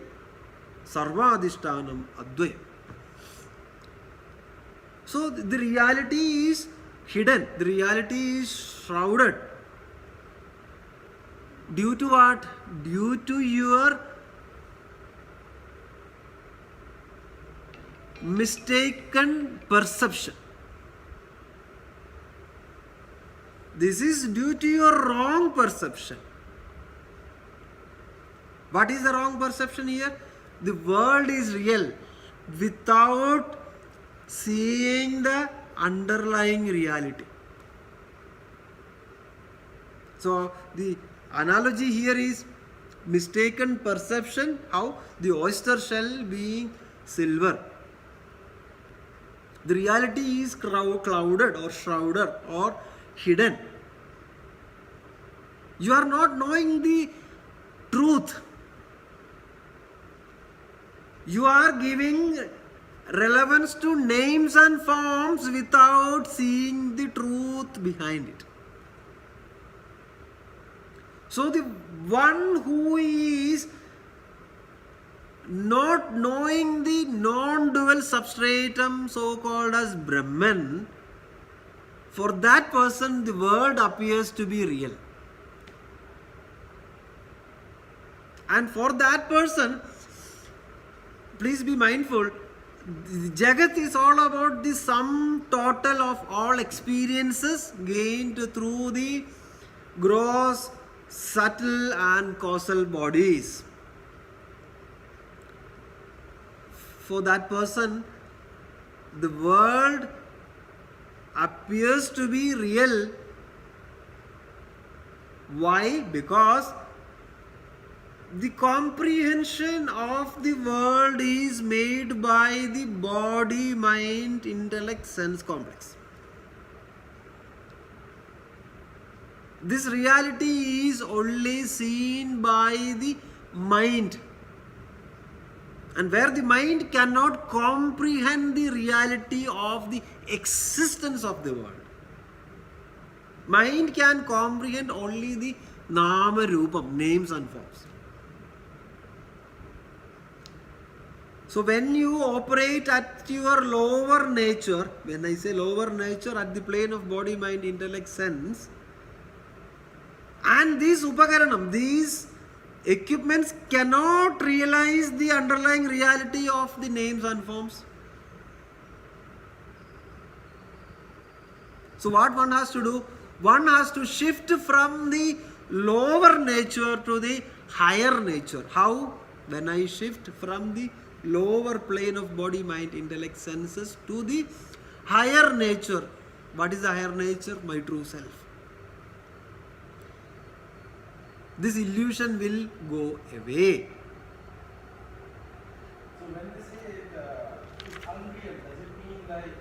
sarvadishtanam advayam. So the reality is hidden, the reality is shrouded. Due to what? Due to your mistaken perception. This is due to your wrong perception. What is the wrong perception here? The world is real without seeing the underlying reality. So the analogy here is mistaken perception, how the oyster shell being silver. The reality is clouded or shrouded or hidden. You are not knowing the truth. You are giving relevance to names and forms without seeing the truth behind it. So the one who is not knowing the non-dual substratum so called as Brahman, for that person the world appears to be real. And for that person, please be mindful, Jagat is all about the sum total of all experiences gained through the gross, subtle and causal bodies. For that person, the world appears to be real. Why? Because the comprehension of the world is made by the body, mind, intellect, sense complex. This reality is only seen by the mind. And where the mind cannot comprehend the reality of the existence of the world. Mind can comprehend only the nama rupam, names and forms. So when you operate at your lower nature, when I say lower nature, at the plane of body, mind, intellect, sense, and these upakaranam, these equipments cannot realize the underlying reality of the names and forms. So what one has to do? One has to shift from the lower nature to the higher nature. How? When I shift from the lower plane of body, mind, intellect, senses to the higher nature. What is the higher nature? My true self. This illusion will go away. So when they say it's unreal, does it mean like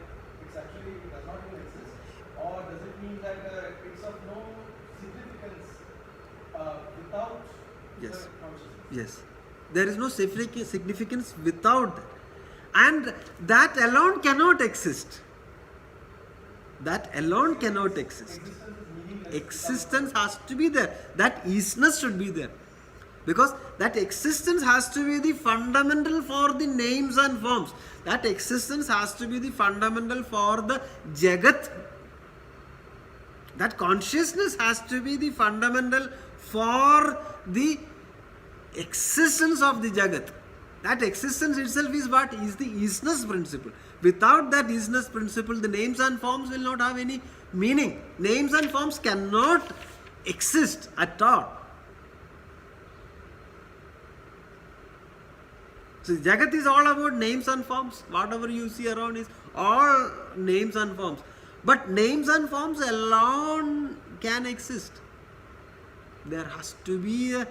it's actually it does not even exist, or Yes. There is no significance without that. And that alone cannot exist. That alone cannot exist. Existence has to be there. That isness should be there. Because that existence has to be the fundamental for the names and forms. That existence has to be the fundamental for the Jagat. That consciousness has to be the fundamental for the existence of the Jagat. That existence itself is what? Is the isness principle. Without that isness principle, the names and forms will not have any meaning. Names and forms cannot exist at all. So Jagat is all about names and forms. Whatever you see around is all names and forms. But names and forms alone can exist. There has to be a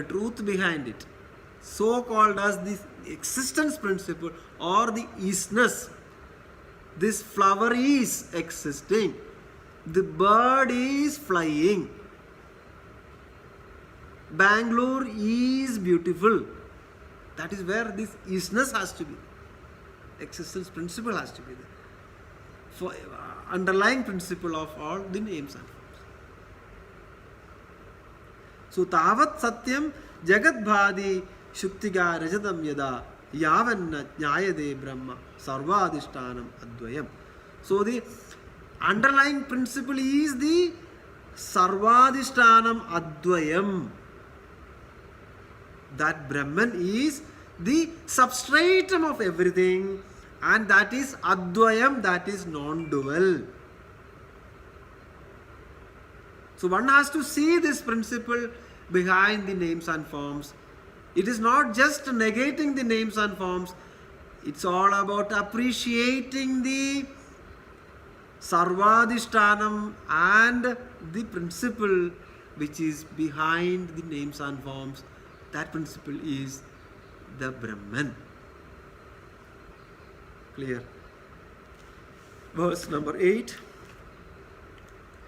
truth behind it. So called as the existence principle or the isness. This flower is existing. The bird is flying. Bangalore is beautiful. That is where this isness has to be. Existence principle has to be there. For underlying principle of all the names and forms. So tavat satyam jagat bhadi shuktiga rajatam yada yavanna jnayade brahma sarvadishtanam advayam. So the underlying principle is the sarvadishtanam advayam. That Brahman is the substratum of everything, and that is advayam, that is non-dual. So one has to see this principle behind the names and forms. It is not just negating the names and forms, it's all about appreciating the sarvadishtanam and the principle which is behind the names and forms. That principle is the Brahman. Clear? Verse number 8.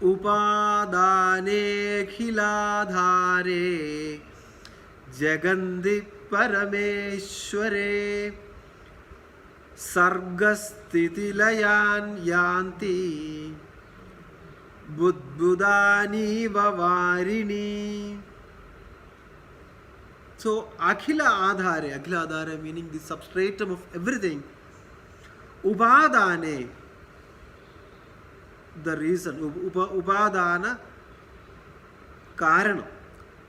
Upadane khiladhare jagandi parameshware sargastitilayan yanti budbudani vavarini. So, Akhila Adhare meaning the substratum of everything. Upadane, the reason. Upadana, Karana.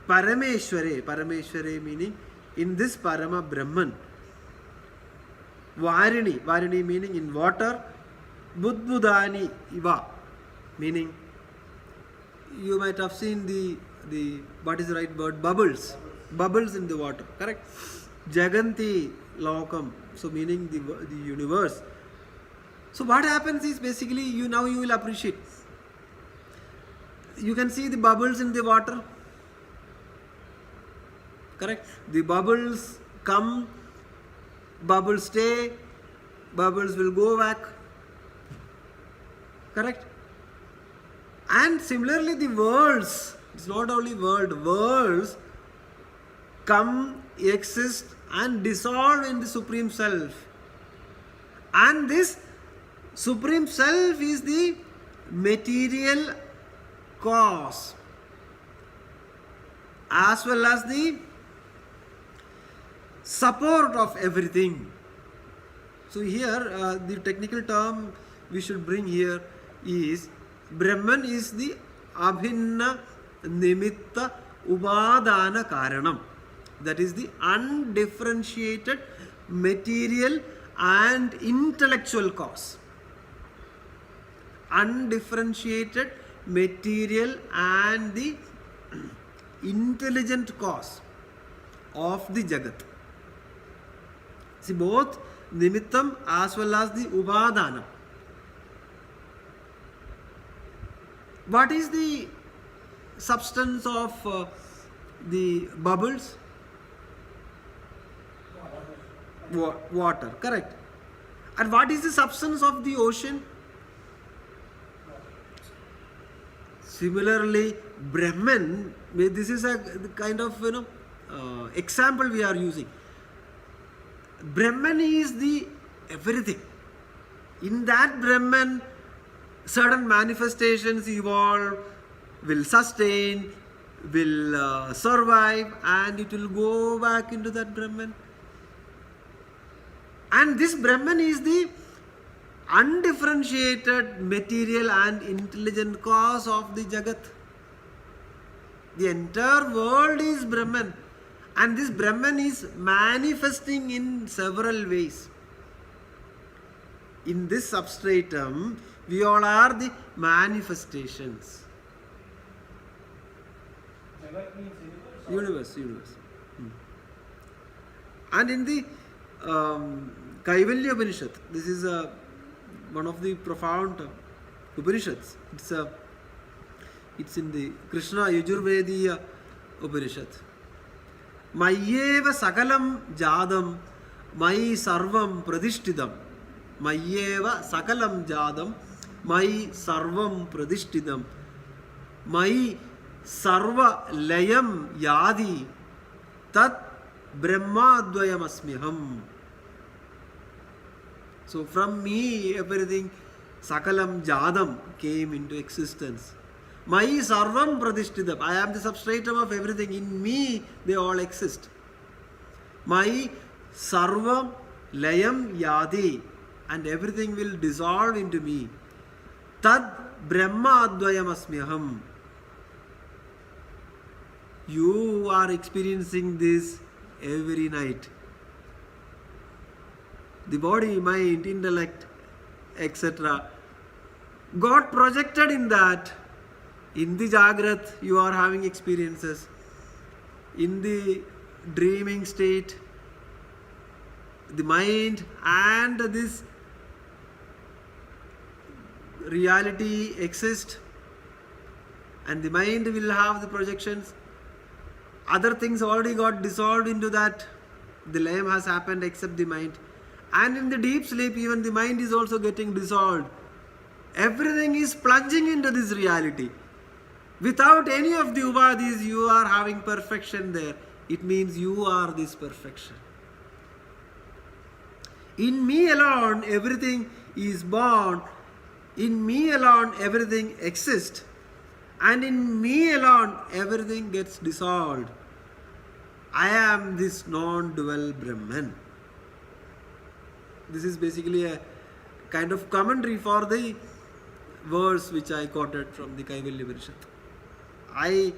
Parameshware meaning in this Parama Brahman. Varini meaning in water. Budbudani Iva meaning you might have seen the what is the right word? Bubbles in the water, correct? Jaganti Lokam, so meaning the universe. So what happens is basically you will appreciate. You can see the bubbles in the water, correct? The bubbles come, bubbles stay, bubbles will go back, correct? And similarly the worlds, it's not only worlds come, exist and dissolve in the Supreme Self. And this Supreme Self is the material cause as well as the support of everything. So here the technical term we should bring here is Brahman is the Abhinna Nimitta Upadana Karanam. That is the undifferentiated material and intellectual cause. Undifferentiated material and the intelligent cause of the Jagat. See, both Nimittam as well as the Upadana. What is the substance of the bubbles? Water, correct. And what is the substance of the ocean? Similarly, Brahman, this is a kind of example we are using. Brahman is the everything. In that Brahman, certain manifestations evolve, will sustain, will survive, and it will go back into that Brahman. And this Brahman is the undifferentiated material and intelligent cause of the Jagat. The entire world is Brahman, and this Brahman is manifesting in several ways. In this substratum, we all are the manifestations. Jagat means universe. Universe. And in the Kaivalya Upanishad, this is one of the profound Upanishads. It's in the Krishna Yajurvediya Upanishad. Mayyeva sakalam jadam, mai sarvam pradishtidam. Mayyeva sakalam jadam, mai sarvam pradishtidam. Mai sarva layam yadi, tat brahmadvayam asmiham. So from me everything sakalam jadam came into existence. Mai sarvam pradishtidam. I am the substratum of everything. In me they all exist. Mai sarvam layam yadi, and everything will dissolve into me. Tad brahma advayam asmiham. You are experiencing this every night. The body, mind, intellect, etc. got projected in that. In the Jagrat, you are having experiences. In the dreaming state, the mind and this reality exist, and the mind will have the projections. Other things already got dissolved into that. The layam has happened except the mind. And in the deep sleep, even the mind is also getting dissolved. Everything is plunging into this reality. Without any of the upadhis, you are having perfection there. It means you are this perfection. In me alone, everything is born. In me alone, everything exists. And in me alone, everything gets dissolved. I am this non-dual Brahman. This is basically a kind of commentary for the verse which I quoted from the Kaivalya Upanishad. I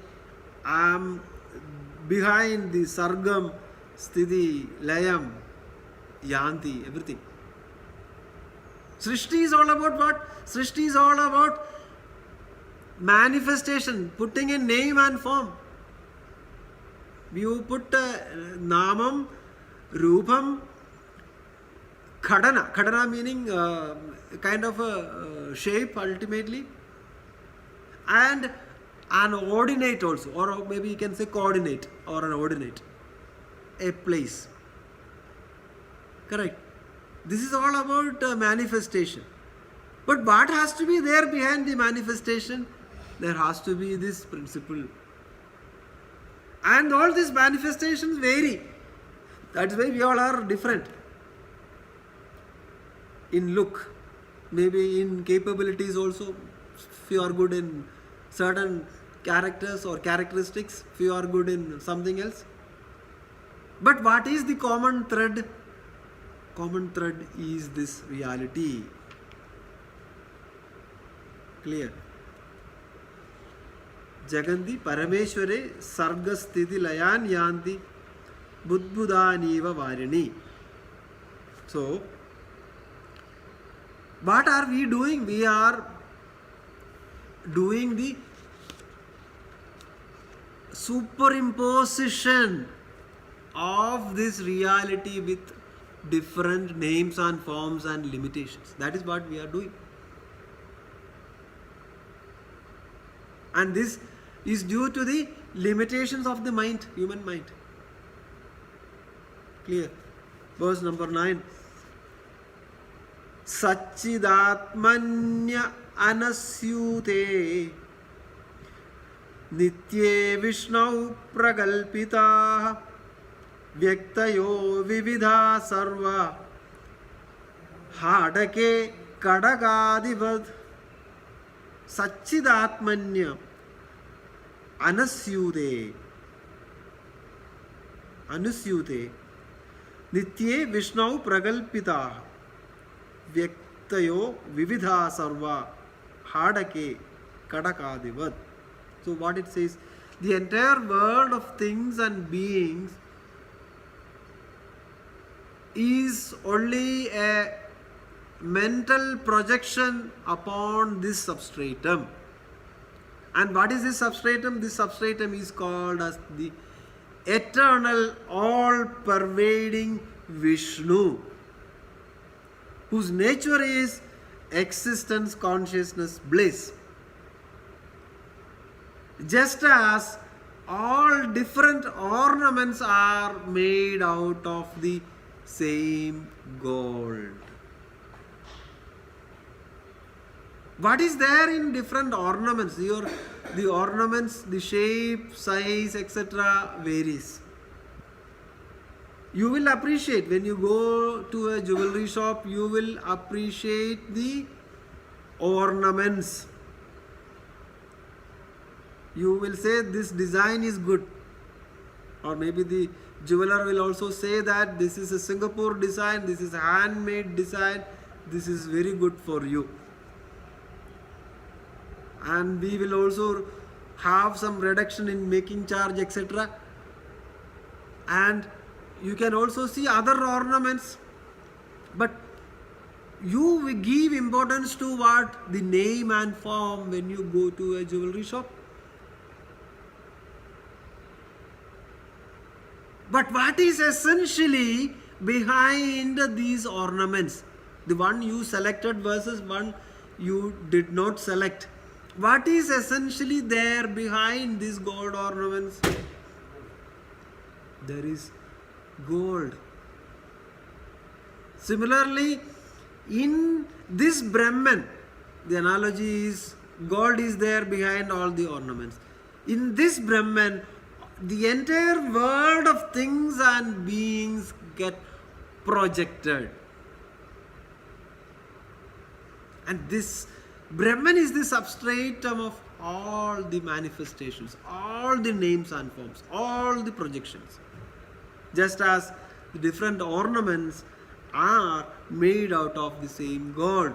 am behind the Sargam, Sthiti, Layam, Yanti, everything. Srishti is all about what? Srishti is all about manifestation, putting a name and form. You put Namam, Rupam, Khadana. Khadana meaning kind of a shape ultimately. And an ordinate also, or maybe you can say coordinate or an ordinate, a place. Correct. This is all about manifestation. But what has to be there behind the manifestation? There has to be this principle. And all these manifestations vary. That's why we all are different. In look, maybe in capabilities also. If you are good in certain characters or characteristics, if you are good in something else. But what is the common thread? Common thread is this reality. Clear? Jaganti Parameshware Sargasthiti Layan Yanti Budbudaniva Varini. So, what are we doing? We are doing the superimposition of this reality with different names and forms and limitations. That is what we are doing. And this is due to the limitations of the mind, human mind. Clear? Verse number 9. Satchidatmanya anasyute Nitye Vishnau Pragalpitaha Vyaktayo Vividha Sarva Hadake Kadagadivad Sachidatmanya Anasyude Nitye Vishnau Pragalpitaha Vyaktayo Vividha Sarva Hadake Kadakadivad. So what it says, the entire world of things and beings is only a mental projection upon this substratum. And what is this substratum? This substratum is called as the eternal, all-pervading Vishnu, whose nature is existence, consciousness, bliss. Just as all different ornaments are made out of the same gold. What is there in different ornaments? The ornaments, the shape, size, etc. varies. You will appreciate when you go to a jewelry shop, you will appreciate the ornaments. You will say this design is good, or maybe the jeweler will also say that this is a Singapore design, this is a handmade design, this is very good for you. And we will also have some reduction in making charge, etc. And you can also see other ornaments, but you will give importance to what? The name and form when you go to a jewelry shop. But what is essentially behind these ornaments? The one you selected versus one you did not select. What is essentially there behind these gold ornaments? There is gold. Similarly, in this Brahman, the analogy is gold is there behind all the ornaments. In this Brahman, the entire world of things and beings get projected. And this Brahman is the substratum of all the manifestations, all the names and forms, all the projections. Just as the different ornaments are made out of the same gold.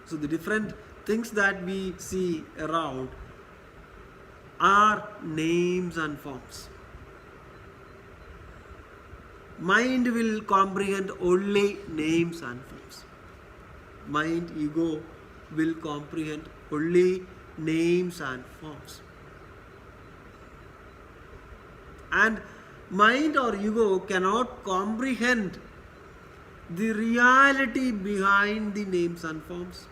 So the different things that we see around are names and forms. Mind will comprehend only names and forms. Mind, ego will comprehend only names and forms. And mind or ego cannot comprehend the reality behind the names and forms.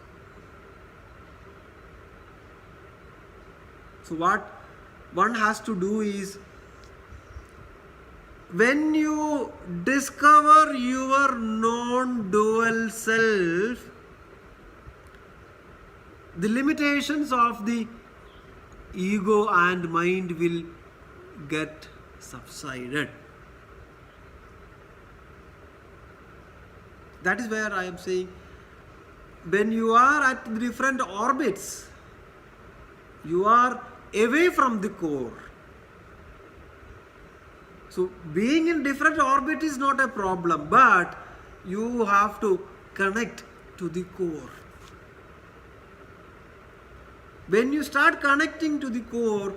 So what one has to do is, when you discover your non-dual self, the limitations of the ego and mind will get subsided. That is where I am saying, when you are at different orbits, you are away from the core. So being in different orbit is not a problem, but you have to connect to the core. When you start connecting to the core,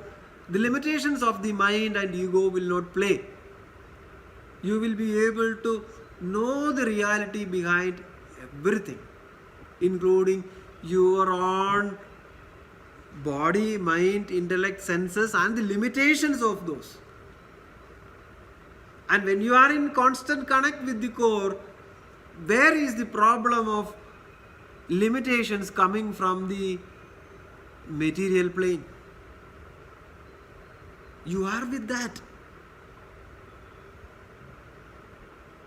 the limitations of the mind and ego will not play. You will be able to know the reality behind everything, including your own body, mind, intellect, senses, and the limitations of those. And when you are in constant connect with the core, where is the problem of limitations coming from the material plane? You are with that.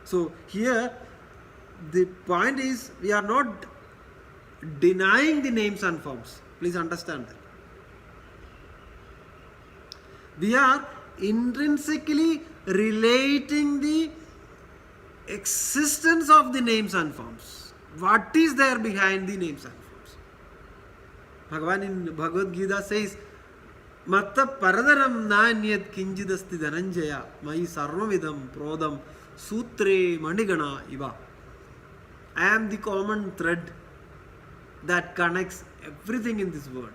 So here the point is, we are not denying the names and forms. Please understand that. We are intrinsically relating the existence of the names and forms. What is there behind the names and forms? Bhagavan in Bhagavad Gita says, Matta paradaram nanyat kinjidasti dhananjaya mai sarvavidam prodam sutre manigana iva. I am the common thread that connects everything in this world.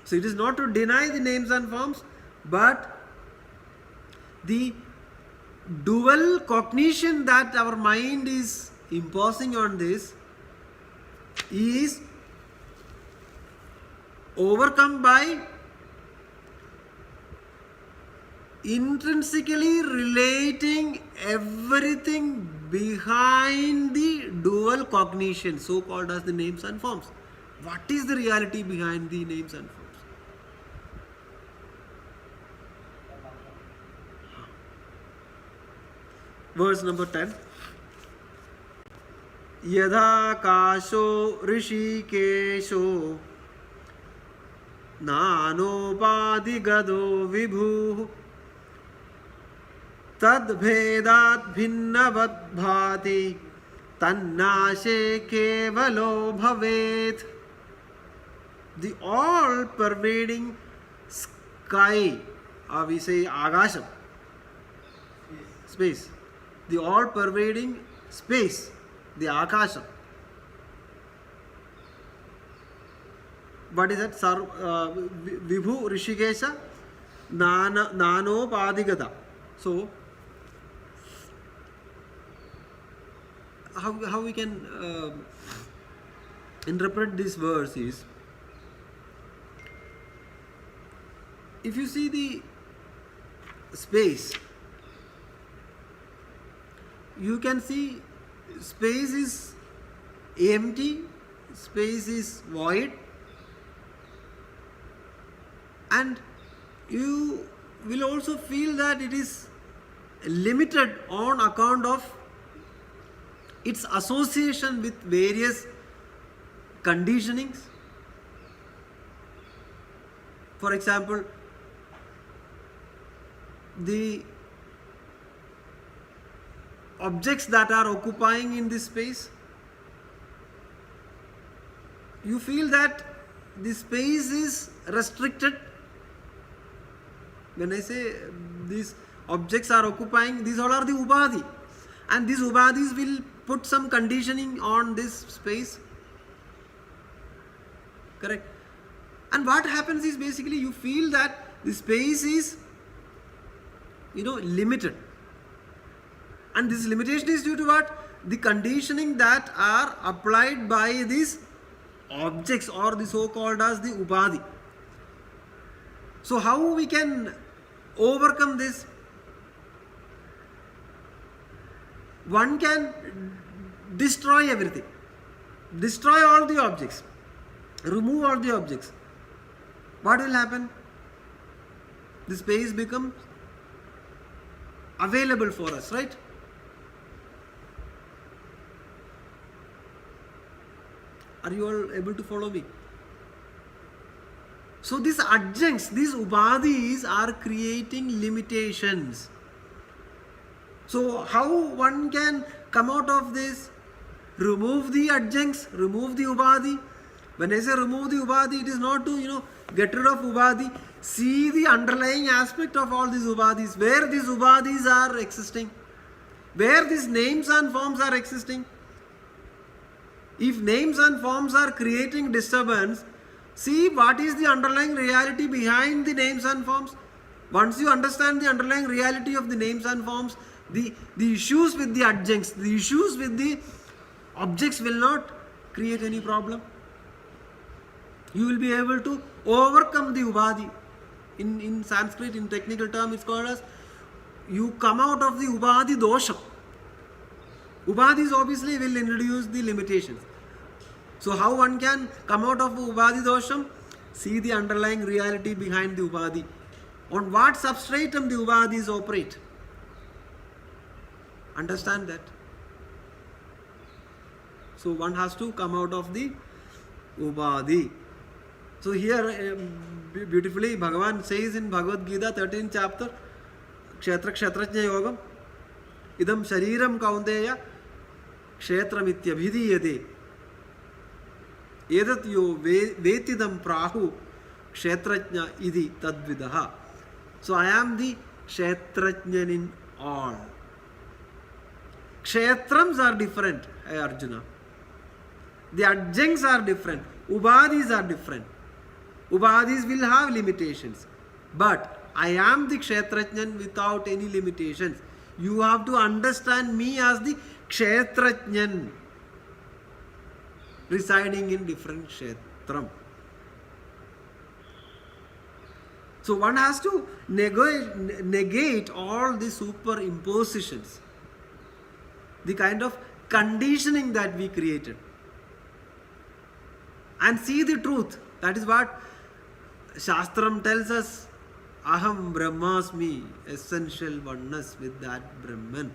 So it is not to deny the names and forms, but the dual cognition that our mind is imposing on this is overcome by intrinsically relating everything behind the dual cognition, so called as the names and forms. What is the reality behind the names and forms? Verse number 10. Yadha kasho rishikesho nanopadi gado vibhu tad bhedat bhinnavad bhati tannashe kevalo bhavet. The all pervading sky, or we say agasham, space. The all pervading space, the akasham. What is that? Vibhu Rishikesha Nano Padigata. So, how we can interpret this verse is, if you see the space, you can see space is empty, space is void, and you will also feel that it is limited on account of its association with various conditionings. For example, the objects that are occupying in this space, you feel that the space is restricted. When I say these objects are occupying, these all are the ubadhi, and these ubadhis will put some conditioning on this space. Correct? And what happens is, basically you feel that the space is, limited. And this limitation is due to what? The conditioning that are applied by these objects, or the so-called as the upadhi. So how we can overcome this? One can destroy everything. Destroy all the objects. Remove all the objects. What will happen? The space becomes available for us, right? Are you all able to follow me? So these adjuncts, these ubadhis are creating limitations. So how one can come out of this? Remove the adjuncts, remove the ubadhi. When I say remove the ubadhi, it is not to, get rid of ubadhi. See the underlying aspect of all these ubadhis, where these ubadhis are existing, where these names and forms are existing. If names and forms are creating disturbance, see what is the underlying reality behind the names and forms. Once you understand the underlying reality of the names and forms, the issues with the adjuncts, the issues with the objects will not create any problem. You will be able to overcome the ubadhi. In Sanskrit, in technical term, it's called as, you come out of the ubadhi dosha. Ubadhis obviously will introduce the limitations. So how one can come out of ubadhi dosham? See the underlying reality behind the ubadhi. On what substratum the ubadhis operate. Understand that. So one has to come out of the Upadhi. So here beautifully Bhagavan says in Bhagavad Gita 13th chapter, Kshetra Kshetrajna Yogam, Idam Shariram Kaunteya Kshetramityabhidiyate Edat yo vetidam prahu Kshetrajna idi tadvidaha. So I am the Kshetrajnan in all. Kshetrams are different, Arjuna. The adjuncts are different. Ubadhis are different. Ubadhis will have limitations. But I am the Kshetrajnan without any limitations. You have to understand me as the Kshetrajnan residing in different Kshetram. So one has to negate all the superimpositions, the kind of conditioning that we created, and see the truth. That is what Shastram tells us. Aham Brahmasmi, essential oneness with that Brahman.